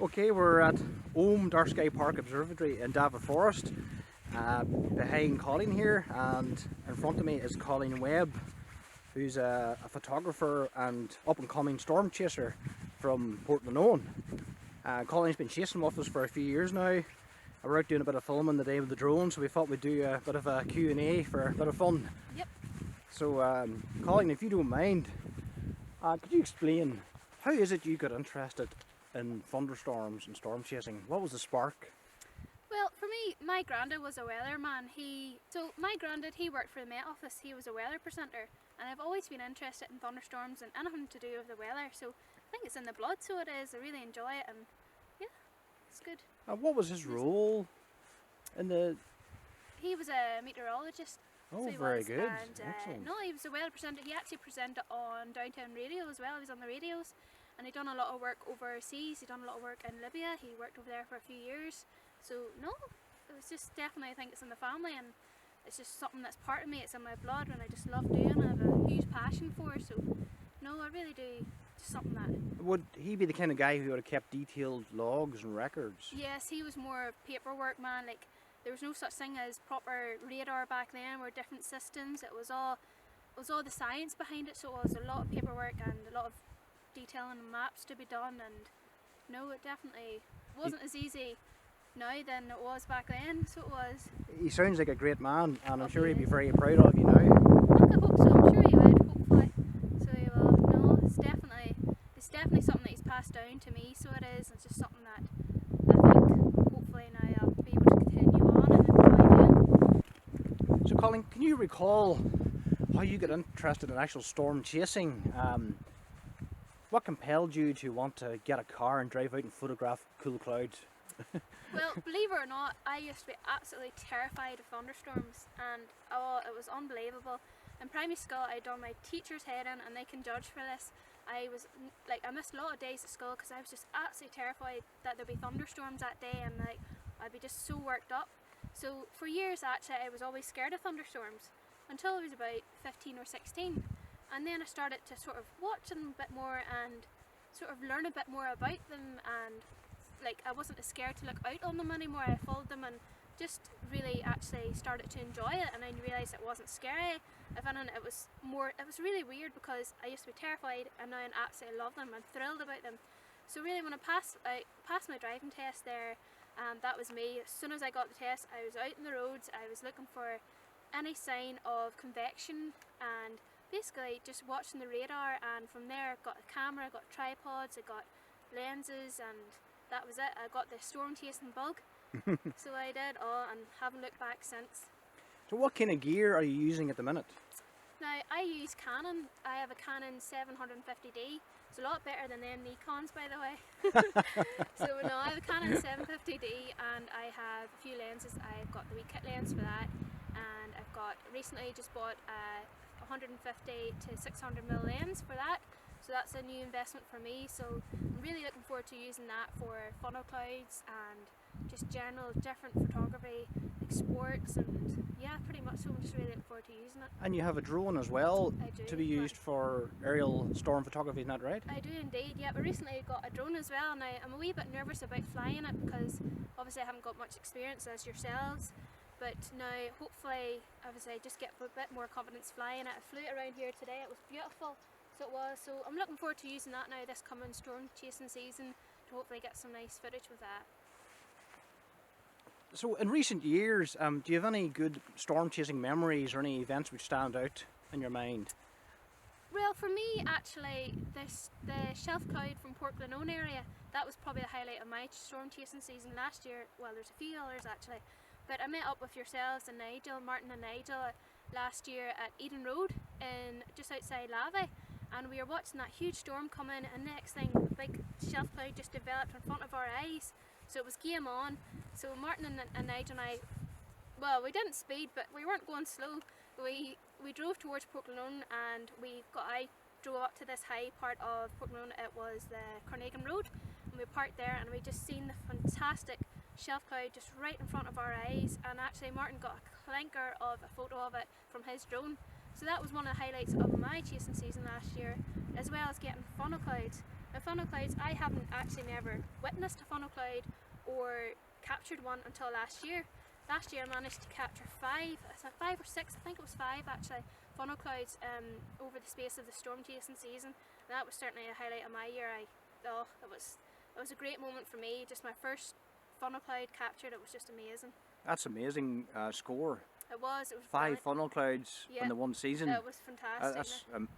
Okay, we're at Dark Sky Park Observatory in Davit Forest, behind Colleen here, and in front of me is Colleen Webb, who's a photographer and up-and-coming Stormchaser from Portland. Colleen's been chasing with us for a few years now. We're out doing a bit of filming the day with the drone, so we thought we'd do a bit of a Q&A for a bit of fun. Yep. So, Colleen, if you don't mind, could you explain how is it you got interested in thunderstorms and storm chasing? What was the spark? Well, for me, my granddad was a weatherman. My granddad, he worked for the Met Office. He was a weather presenter, and I've always been interested in thunderstorms and anything to do with the weather. So I think it's in the blood, so it is. I really enjoy it, and yeah, it's good. What was his role in the? He was a meteorologist. Oh, so very good. And, excellent. No, he was a weather presenter. He actually presented on downtown radio as well. He was on the radios, and he'd done a lot of work overseas. He'd done a lot of work in Libya. He worked over there for a few years. So no, it was just definitely, I think it's in the family, and it's just something that's part of me. It's in my blood, and I just love doing it. I have a huge passion for it. So no, I really do. Just something that. Would he be the kind of guy who would have kept detailed logs and records? Yes, he was more paperwork man. Like, there was no such thing as proper radar back then, or different systems. It was all the science behind it. So it was a lot of paperwork and a lot of detailing and maps to be done. And no, it definitely wasn't as easy now than it was back then. So it was. He sounds like a great man, and I'm Oh, sure he he'd be is. very proud of you now. Look, I hope so. I'm sure he would, hopefully. So he will. No, it's definitely something that he's passed down to me. So it is. It's just something that I think hopefully now I'll be able to continue on and enjoy doing. So, Colleen, can you recall how you got interested in actual storm chasing? What compelled you to want to get a car and drive out and photograph cool clouds? Well, believe it or not, I used to be absolutely terrified of thunderstorms, and oh, it was unbelievable. In primary school, I'd done my teacher's head in, and they can judge for this. I missed a lot of days at school because I was just absolutely terrified that there'd be thunderstorms that day, and I'd be just so worked up. So for years, actually, I was always scared of thunderstorms until I was about 15 or 16, and then I started to sort of watch them a bit more and sort of learn a bit more about them, and I wasn't as scared to look out on them anymore. I followed them and just really actually started to enjoy it, and I realised it wasn't scary. If anything, it was really weird because I used to be terrified, and now I absolutely love them. I'm thrilled about them. So really, when I passed my driving test there, that was me. As soon as I got the test, I was out in the roads. I was looking for any sign of convection, and basically just watching the radar, and from there I got a camera, I got tripods, I got lenses, and that was it. I got the storm chasing bug. So I did all, and haven't looked back since. So what kind of gear are you using at the minute? Now, I use Canon. I have a Canon 750D. It's a lot better than them Nikons, by the way. So no, I have a Canon 750D, and I have a few lenses. I've got the wee kit lens for that, and I've got recently just bought a 150 to 600mm lens for that. So that's a new investment for me. So I'm really looking forward to using that for funnel clouds and just general different photography, like sports, and yeah, pretty much. So I'm just really looking forward to using it. And you have a drone as well I do, to be used for aerial storm photography, isn't that right? I do indeed, yeah. But recently I got a drone as well. Now I'm a wee bit nervous about flying it because obviously I haven't got much experience as yourselves. But now hopefully, obviously, I just get a bit more confidence flying it. I flew it around here today. It was beautiful. So it was. So I'm looking forward to using that now this coming storm chasing season to hopefully get some nice footage with that. So in recent years, do you have any good storm chasing memories or any events which stand out in your mind? Well, for me, actually, the shelf cloud from Portland area, that was probably the highlight of my storm chasing season last year. Well, there's a few others actually, but I met up with yourselves and Martin and Nigel, last year at Eden Road just outside Lavey, and we were watching that huge storm come in, and next thing, the big shelf cloud just developed in front of our eyes. So it was game on. So Martin and Nigel and I, well, we didn't speed, but we weren't going slow. We drove towards Portland, and I drove up to this high part of Portland. It was the Carnarvon Road, and we parked there, and we just seen the fantastic shelf cloud just right in front of our eyes. And actually Martin got a clinker of a photo of it from his drone. So that was one of the highlights of my chasing season last year, as well as getting funnel clouds. Now funnel clouds, I haven't actually never witnessed a funnel cloud or captured one until last year. Last year I managed to capture five or six, I think it was five actually, funnel clouds over the space of the storm chasing season. And that was certainly a highlight of my year. It was a great moment for me. Just my first funnel cloud captured. It was just amazing. That's amazing score. It was 5 brilliant. funnel clouds in the one season. It was fantastic.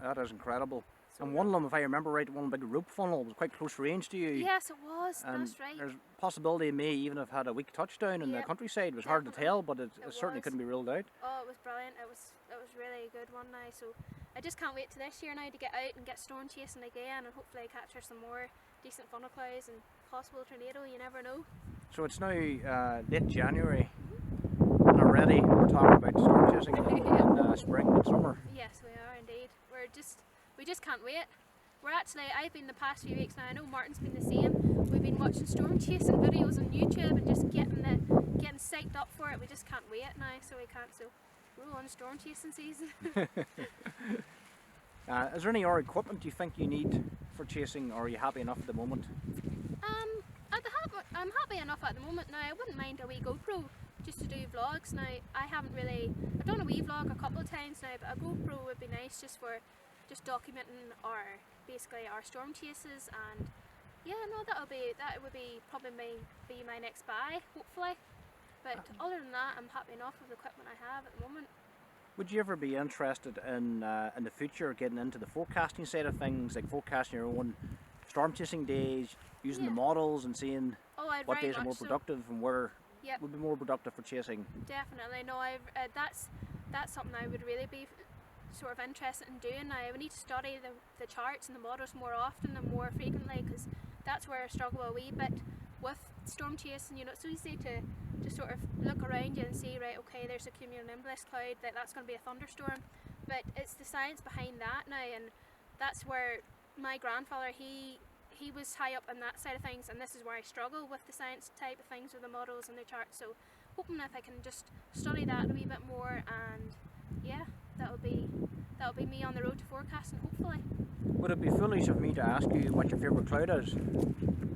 That is incredible. So and one of them, if I remember right, one big rope funnel was quite close range to you. Yes, it was. And that's right. there's a possibility it may even have had a weak touchdown in the countryside. It was hard to tell, but it certainly couldn't be ruled out. Oh, it was brilliant. It was really a good one now. So I just can't wait to this year now to get out and get storm chasing again, and hopefully capture some more decent funnel clouds and possible tornado. You never know. So it's now late January, and already we're talking about storm chasing in spring and summer. Yes, we are indeed. We just can't wait. I've been the past few weeks now, I know Martin's been the same. We've been watching storm chasing videos on YouTube and just getting psyched up for it. We just can't wait now, so we're on storm chasing season. Is there any other equipment you think you need for chasing, or are you happy enough at the moment? I'm happy enough at the moment now. I wouldn't mind a wee GoPro just to do vlogs now. I've done a wee vlog a couple of times now, but a GoPro would be nice just for documenting our storm chases, and yeah, no, that would be probably my next buy, hopefully. But other than that, I'm happy enough with the equipment I have at the moment. Would you ever be interested in the future getting into the forecasting side of things, like forecasting your own storm chasing days, using the models and seeing what days are more productive and where would be more productive for chasing? Definitely, no, that's something I would really be sort of interested in doing now. We need to study the charts and the models more often and more frequently, because that's where I struggle a wee bit with storm chasing. You know, it's so easy to sort of look around you and see, right, okay, there's a cumulonimbus cloud, that's going to be a thunderstorm, but it's the science behind that now, and that's where my grandfather, he was high up on that side of things, and this is where I struggle with the science type of things with the models and the charts. So hoping if I can just study that a wee bit more, and yeah, that'll be me on the road to forecasting, hopefully. Would it be foolish of me to ask you what your favourite cloud is?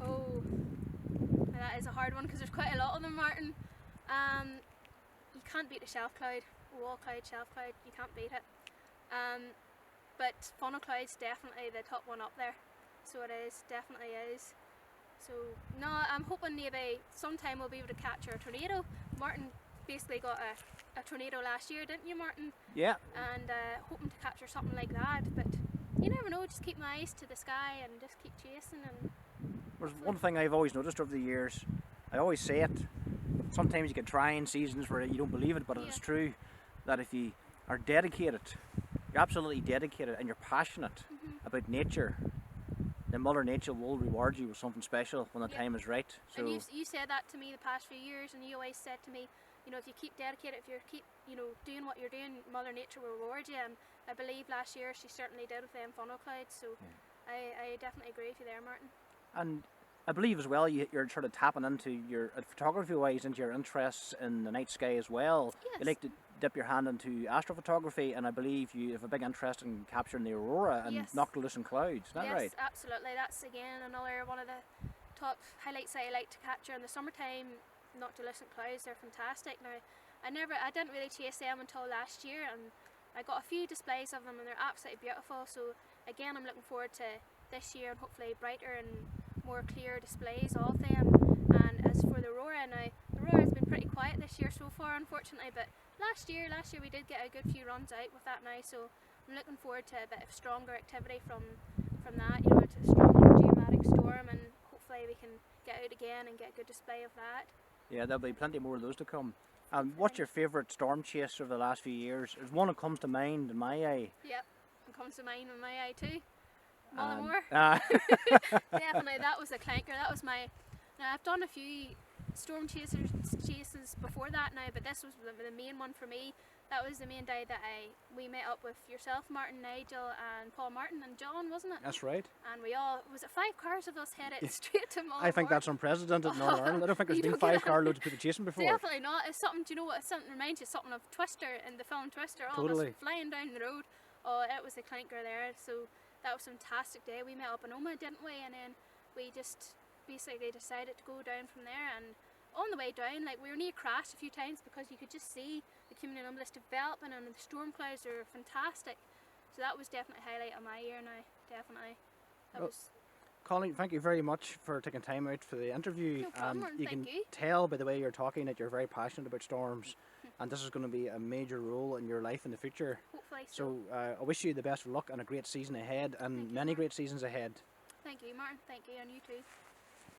Oh, that is a hard one, because there's quite a lot of them, Martin. You can't beat the shelf cloud, wall cloud, shelf cloud, you can't beat it. But funnel cloud's definitely the top one up there. So it is, definitely is. So no, I'm hoping maybe sometime we'll be able to capture a tornado. Martin basically got a tornado last year, didn't you, Martin? Yeah. And hoping to capture something like that, but you never know, just keep my eyes to the sky and just keep chasing. And there's one thing I've always noticed over the years, I always say it, sometimes you get trying seasons where you don't believe it, but it's true, that if you are dedicated, you're absolutely dedicated and you're passionate about nature, then Mother Nature will reward you with something special when the time is right. So, and you said that to me the past few years, and you always said to me, you know, if you keep dedicated, if you keep, you know, doing what you're doing, Mother Nature will reward you. And I believe last year she certainly did with them funnel clouds. So I definitely agree with you there, Martin. And I believe as well you're sort of tapping into your photography wise into your interests in the night sky as well. Yes. You like to dip your hand into astrophotography, and I believe you have a big interest in capturing the aurora and noctilucent clouds. Is that right? Yes, absolutely. That's again another one of the top highlights I like to capture in the summertime. Noctilucent clouds, they're fantastic. Now, I didn't really chase them until last year, and I got a few displays of them, and they're absolutely beautiful. So again, I'm looking forward to this year and hopefully brighter and more clear displays of them. And as for the aurora, now the aurora has been pretty quiet this year so far, unfortunately, but last year we did get a good few runs out with that now, so I'm looking forward to a bit of stronger activity from that, you know, to a strong geomatic storm, and hopefully we can get out again and get a good display of that. Yeah, there'll be plenty more of those to come. What's your favourite storm chase over the last few years? There's one that comes to mind in my eye. Yep, it comes to mind in my eye too. Mullimore. Definitely, that was a clanker. That was my. Now I've done a few storm chases before that now, but this was the main one for me. That was the main day that we met up with yourself, Martin, Nigel, and Paul Martin and John, wasn't it? That's right. And we all, was it 5 cars of us headed straight to Mullimore? I think that's unprecedented in Northern Ireland. I don't think there's been 5 carloads of people chasing before. Definitely not. It's something, do you know what, something reminds you something of Twister in the film Twister, all of us flying down the road. Oh, it was a clanker there. So that was a fantastic day. We met up in Oma, didn't we? And then we just basically decided to go down from there. And on the way down, like, we were near crashed a few times because you could just see the cumulonimbus developing, and the storm clouds are fantastic. So that was definitely a highlight of my year now, definitely. That was... Colleen, thank you very much for taking time out for the interview. No problem, You thank can you. tell by the way you're talking that you're very passionate about storms, and this is going to be a major role in your life in the future. Hopefully so. So I wish you the best of luck and a great season ahead, and many great seasons ahead. Thank you, Martin. Thank you, and you too.